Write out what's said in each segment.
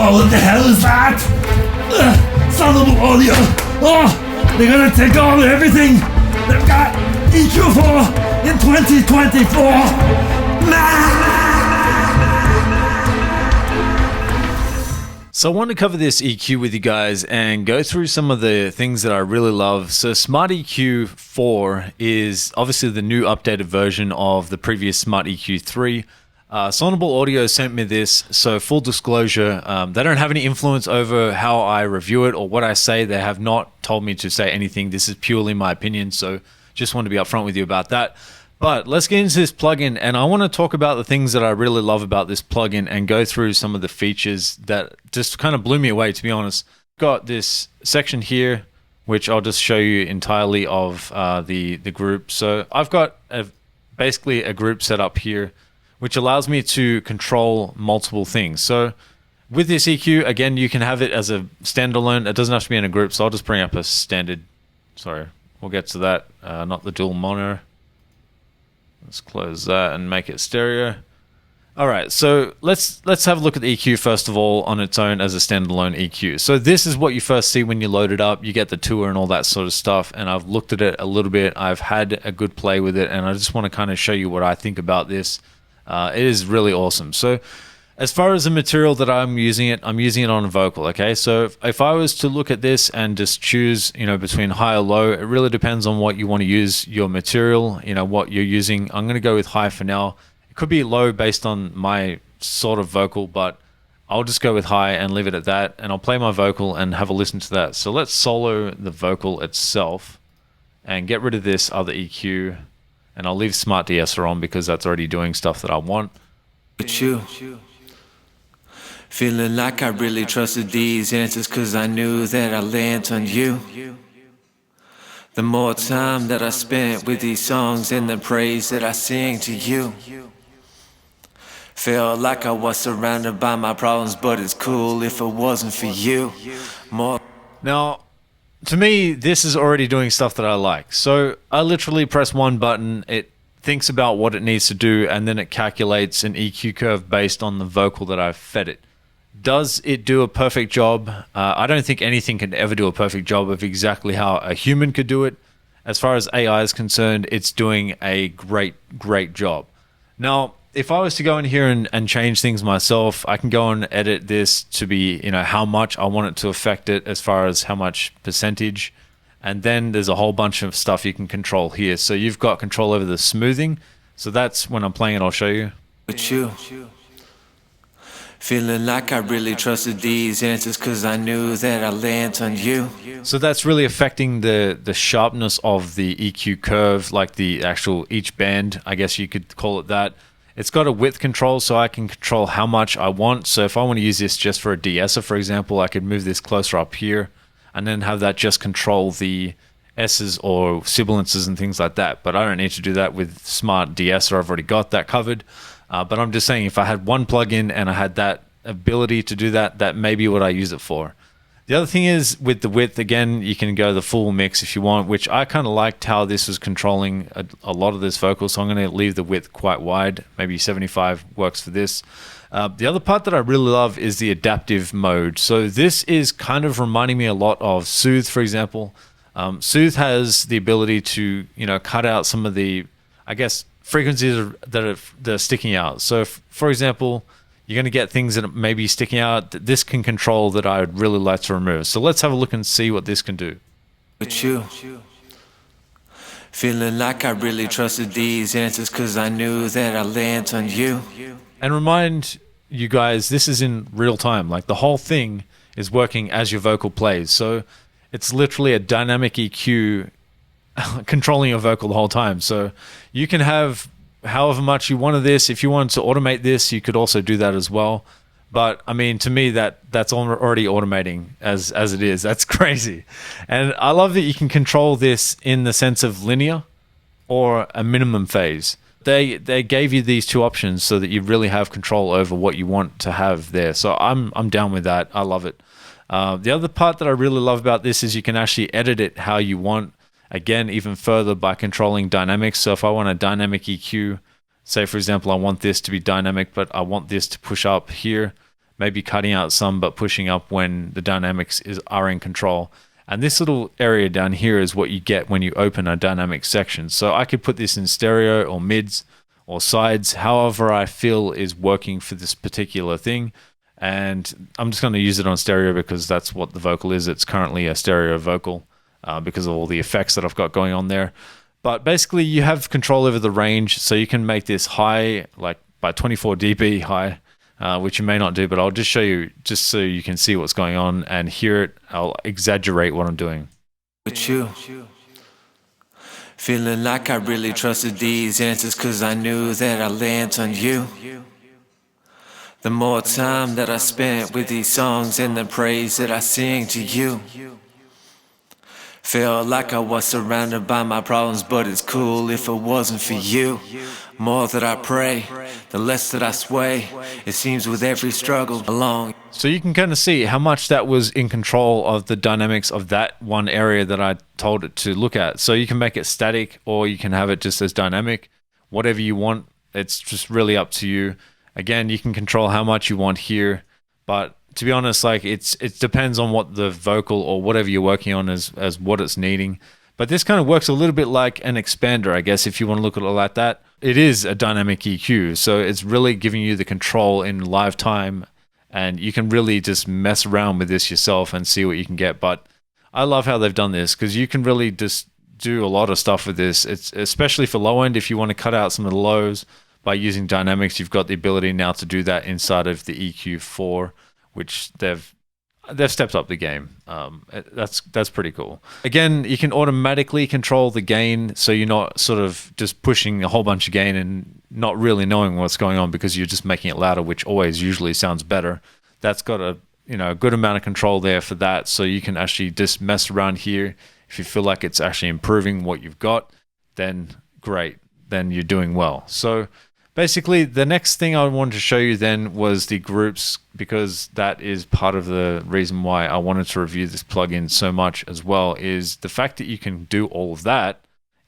Oh, what the hell is that? Sonible audio. Oh, they're gonna take over everything. They've got EQ4 in 2024. So I want to cover this EQ with you guys and go through some of the things that I really love. So Smart EQ 4 is obviously the new updated version of the previous Smart EQ 3. Sonible Audio sent me this, so full disclosure, they don't have any influence over how I review it or what I say. They have not told me to say anything. This is purely my opinion, so just want to be upfront with you about that. But let's get into this plugin, and I want to talk about the things that I really love about this plugin and go through some of the features that just kind of blew me away, to be honest. Got this section here, which I'll just show you entirely of the group. So I've got basically a group set up here, which allows me to control multiple things. So with this EQ, again, you can have it as a standalone. It doesn't have to be in a group, so I'll just bring up a standard. Sorry, we'll get to that, not the dual mono. Let's close that and make it stereo. All right, so let's have a look at the EQ first of all on its own as a standalone EQ. So this is what you first see when you load it up. You get the tour and all that sort of stuff, and I've looked at it a little bit. I've had a good play with it, and I just want to kind of show you what I think about this. It is really awesome. So as far as the material that I'm using it on a vocal, okay? So if I was to look at this and just choose, between high or low, it really depends on what you want to use your material, what you're using. I'm going to go with high for now. It could be low based on my sort of vocal, but I'll just go with high and leave it at that, and I'll play my vocal and have a listen to that. So let's solo the vocal itself and get rid of this other EQ, and I'll leave Smart De-esser on because that's already doing stuff that I want. With you, feeling like I really trusted these answers, cause I knew that I land on you. The more time that I spent with these songs and the praise that I sing to you, felt like I was surrounded by my problems, but it's cool if it wasn't for you. Now, to me, this is already doing stuff that I like. So I literally press one button, it thinks about what it needs to do, and then it calculates an EQ curve based on the vocal that I've fed it. Does it do a perfect job? I don't think anything can ever do a perfect job of exactly how a human could do it. As far as AI is concerned, it's doing a great job. Now, if I was to go in here and change things myself, I can go and edit this to be, how much I want it to affect it as far as how much percentage. And then there's a whole bunch of stuff you can control here. So you've got control over the smoothing. So that's when I'm playing it, I'll show you. With you, feeling like I really trusted these answers, cause I knew that I land on you. So that's really affecting the sharpness of the EQ curve, like the actual each band, I guess you could call it that. It's got a width control, so I can control how much I want. So if I want to use this just for a de-esser, for example, I could move this closer up here and then have that just control the S's or sibilances and things like that. But I don't need to do that with Smart De-esser. I've already got that covered. But I'm just saying, if I had one plugin and I had that ability to do that, that may be what I use it for. The other thing is with the width, again, you can go the full mix if you want, which I kind of liked how this was controlling a lot of this vocal. So I'm going to leave the width quite wide. Maybe 75 works for this. The other part that I really love is the adaptive mode. So this is kind of reminding me a lot of Soothe, for example. Soothe has the ability to, cut out some of the, I guess, frequencies that are sticking out. So if, for example, you're going to get things that may be sticking out that this can control that I would really like to remove. So let's have a look and see what this can do. With you, feeling like I really trusted these answers, cause I knew that I land on you. And remind you guys, this is in real time. Like the whole thing is working as your vocal plays. So it's literally a dynamic EQ controlling your vocal the whole time. So you can have however much you want of this. If you want to automate this, you could also do that as well. But I mean, to me, that's already automating as it is. That's crazy. And I love that you can control this in the sense of linear or a minimum phase. They gave you these two options so that you really have control over what you want to have there. So I'm down with that. I love it. The other part that I really love about this is you can actually edit it how you want. Again, even further by controlling dynamics. So if I want a dynamic EQ, say for example, I want this to be dynamic, but I want this to push up here, maybe cutting out some but pushing up when the dynamics are in control. And this little area down here is what you get when you open a dynamic section. So I could put this in stereo or mids or sides, however I feel is working for this particular thing. And I'm just going to use it on stereo because that's what the vocal is. It's currently a stereo vocal because of all the effects that I've got going on there. But basically you have control over the range, so you can make this high, like by 24 dB high, which you may not do, but I'll just show you just so you can see what's going on and hear it. I'll exaggerate what I'm doing. With you, feeling like I really trusted these answers, cause I knew that I land on you. The more time that I spent with these songs and the praise that I sing to you, felt like I was surrounded by my problems, but it's cool if it wasn't for you. More that I pray, the less that I sway. It seems with every struggle along. So you can kind of see how much that was in control of the dynamics of that one area that I told it to look at. So you can make it static or you can have it just as dynamic, whatever you want. It's just really up to you. Again, you can control how much you want here, but to be honest, like it depends on what the vocal or whatever you're working on as what it's needing. But this kind of works a little bit like an expander, I guess, if you want to look at it like that. It is a dynamic EQ, so it's really giving you the control in live time, and you can really just mess around with this yourself and see what you can get. But I love how they've done this because you can really just do a lot of stuff with this. It's especially for low end. If you want to cut out some of the lows by using dynamics, you've got the ability now to do that inside of the EQ4, which they've stepped up the game. That's pretty cool. Again, you can automatically control the gain, so you're not sort of just pushing a whole bunch of gain and not really knowing what's going on because you're just making it louder, which always usually sounds better. That's got a good amount of control there for that, so you can actually just mess around here. If you feel like it's actually improving what you've got, then great, then you're doing well. So basically, the next thing I wanted to show you then was the groups, because that is part of the reason why I wanted to review this plugin so much as well, is the fact that you can do all of that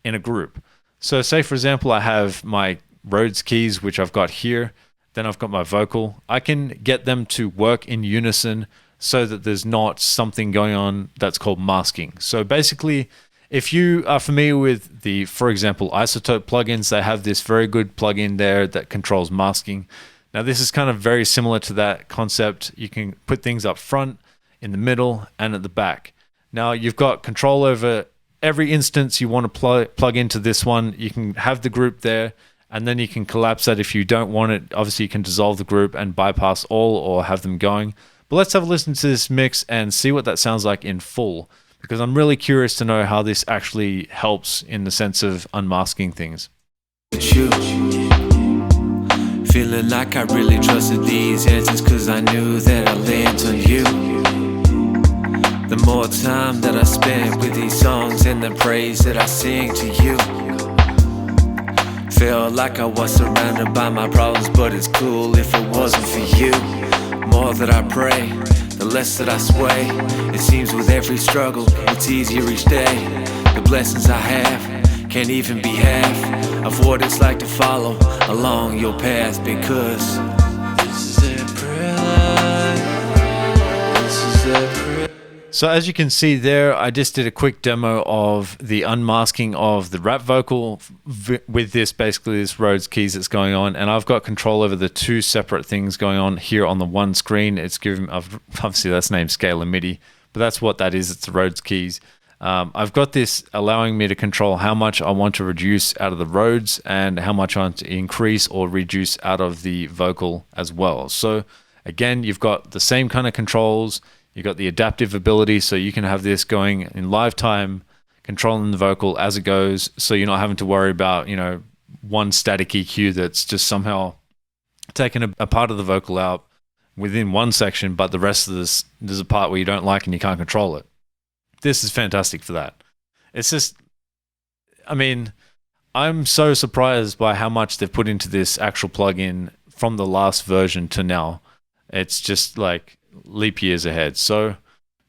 in a group. So say, for example, I have my Rhodes keys, which I've got here. Then I've got my vocal. I can get them to work in unison so that there's not something going on that's called masking. So basically, if you are familiar with the, for example, Isotope plugins, they have this very good plugin there that controls masking. Now this is kind of very similar to that concept. You can put things up front, in the middle, and at the back. Now you've got control over every instance you want to plug into this one. You can have the group there, and then you can collapse that if you don't want it. Obviously you can dissolve the group and bypass all or have them going. But let's have a listen to this mix and see what that sounds like in full, because I'm really curious to know how this actually helps in the sense of unmasking things. You, feeling like I really trusted these answers, cause I knew that I land on you. The more time that I spent with these songs and the praise that I sing to you, felt like I was surrounded by my problems, but it's cool if it wasn't for you. More that I pray, the less that I sway. It seems with every struggle, it's easier each day. The blessings I have can't even be half of what it's like to follow along your path, because this is their prayer life. This is their prayer. So as you can see there, I just did a quick demo of the unmasking of the rap vocal with this, basically this Rhodes keys that's going on, and I've got control over the two separate things going on here on the one screen. It's giving, obviously that's named Scalar MIDI, but that's what that is. It's the Rhodes keys. I've got this allowing me to control how much I want to reduce out of the Rhodes and how much I want to increase or reduce out of the vocal as well. So again, you've got the same kind of controls. You've got the adaptive ability, so you can have this going in live time, controlling the vocal as it goes, so you're not having to worry about, one static EQ that's just somehow taking a part of the vocal out within one section, but the rest of this, there's a part where you don't like and you can't control it. This is fantastic for that. It's just, I'm so surprised by how much they've put into this actual plugin from the last version to now. It's just like leap years ahead. So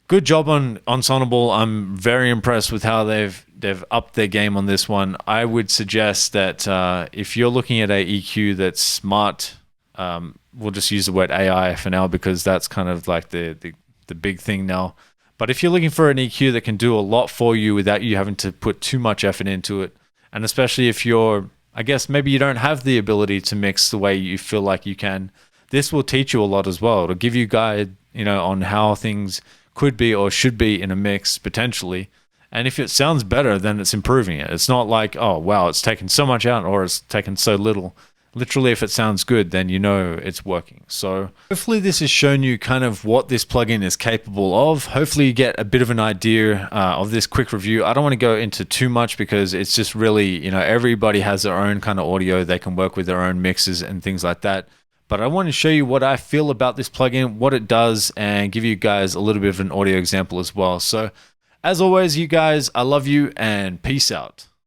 good job on Sonible. I'm very impressed with how they've upped their game on this one. I would suggest that if you're looking at a EQ that's smart, We'll just use the word AI for now because that's kind of like the big thing now. But if you're looking for an EQ that can do a lot for you without you having to put too much effort into it, and especially if you're, I guess maybe you don't have the ability to mix the way you feel like you can, this will teach you a lot as well. It'll give you a guide, on how things could be or should be in a mix potentially. And if it sounds better, then it's improving it. It's not like, oh, wow, it's taken so much out or it's taken so little. Literally, if it sounds good, then you know it's working. So hopefully this has shown you kind of what this plugin is capable of. Hopefully you get a bit of an idea of this quick review. I don't want to go into too much because it's just really, everybody has their own kind of audio. They can work with their own mixes and things like that. But I want to show you what I feel about this plugin, what it does, and give you guys a little bit of an audio example as well. So as always, you guys, I love you and peace out.